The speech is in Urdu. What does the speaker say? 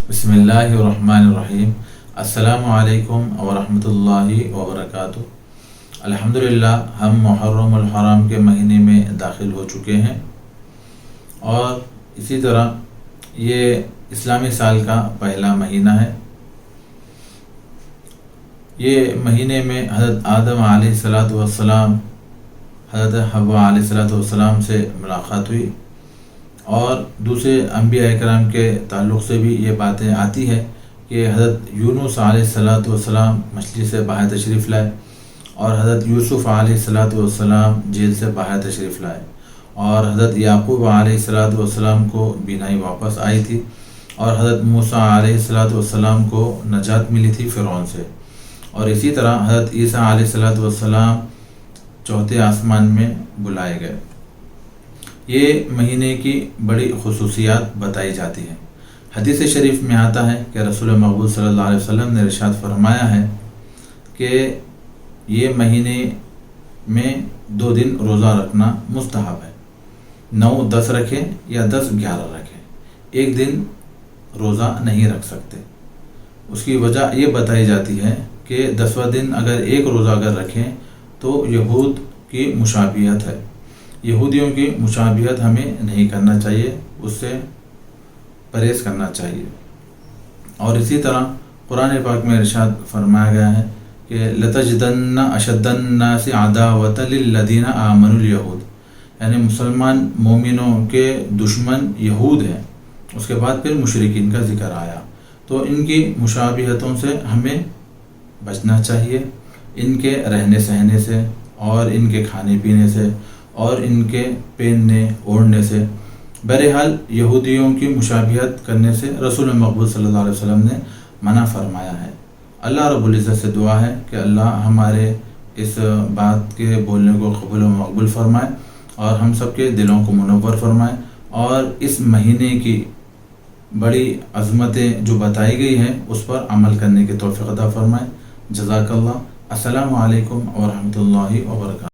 بسم اللہ الرحمن الرحیم۔ السلام علیکم ورحمۃ اللہ وبرکاتہ۔ الحمدللہ ہم محرم الحرام کے مہینے میں داخل ہو چکے ہیں، اور اسی طرح یہ اسلامی سال کا پہلا مہینہ ہے۔ یہ مہینے میں حضرت آدم علیہ الصلاۃ والسلام حضرت حوا علیہ الصلاۃ والسلام سے ملاقات ہوئی، اور دوسرے انبیاء اکرام کے تعلق سے بھی یہ باتیں آتی ہے کہ حضرت یونس علیہ الصلاۃ والسلام مچھلی سے باہر تشریف لائے، اور حضرت یوسف علیہ الصلاۃ والسلام جیل سے باہر تشریف لائے، اور حضرت یعقوب علیہ الصلاۃ والسلام کو بینائی واپس آئی تھی، اور حضرت موسیٰ علیہ الصلاۃ والسلام کو نجات ملی تھی فرعون سے، اور اسی طرح حضرت عیسیٰ علیہ الصلاۃ والسلام چوتھے آسمان میں بلائے گئے۔ یہ مہینے کی بڑی خصوصیات بتائی جاتی ہیں۔ حدیث شریف میں آتا ہے کہ رسول مقبول صلی اللہ علیہ وسلم نے ارشاد فرمایا ہے کہ یہ مہینے میں 2 دن روزہ رکھنا مستحب ہے، 9-10 رکھیں یا 10-11 رکھیں، 1 دن روزہ نہیں رکھ سکتے۔ اس کی وجہ یہ بتائی جاتی ہے کہ 10واں دن اگر ایک روزہ اگر رکھیں تو یہود کی مشابہت ہے، یہودیوں کی مشابہت ہمیں نہیں کرنا چاہیے، اس سے پرہیز کرنا چاہیے۔ اور اسی طرح قرآن پاک میں ارشاد فرمایا گیا ہے کہ لَتَجِدَنَّ أَشَدَّ النَّاسِ عَدَاوَةً لِلَّذِينَ آمَنُوا الْيَهُودَ، یعنی مسلمان مومنوں کے دشمن یہود ہیں۔ اس کے بعد پھر مشرکین کا ذکر آیا، تو ان کی مشابہتوں سے ہمیں بچنا چاہیے، ان کے رہنے سہنے سے، اور ان کے کھانے پینے سے، اور ان کے پہننے اوڑھنے سے۔ بہرحال یہودیوں کی مشابہت کرنے سے رسول مقبول صلی اللہ علیہ وسلم نے منع فرمایا ہے۔ اللہ رب العزت سے دعا ہے کہ اللہ ہمارے اس بات کے بولنے کو قبول و مقبول فرمائے، اور ہم سب کے دلوں کو منور فرمائے، اور اس مہینے کی بڑی عظمتیں جو بتائی گئی ہیں اس پر عمل کرنے کی توفیق عطا فرمائے۔ جزاک اللہ۔ السلام علیکم ورحمۃ اللہ وبرکاتہ۔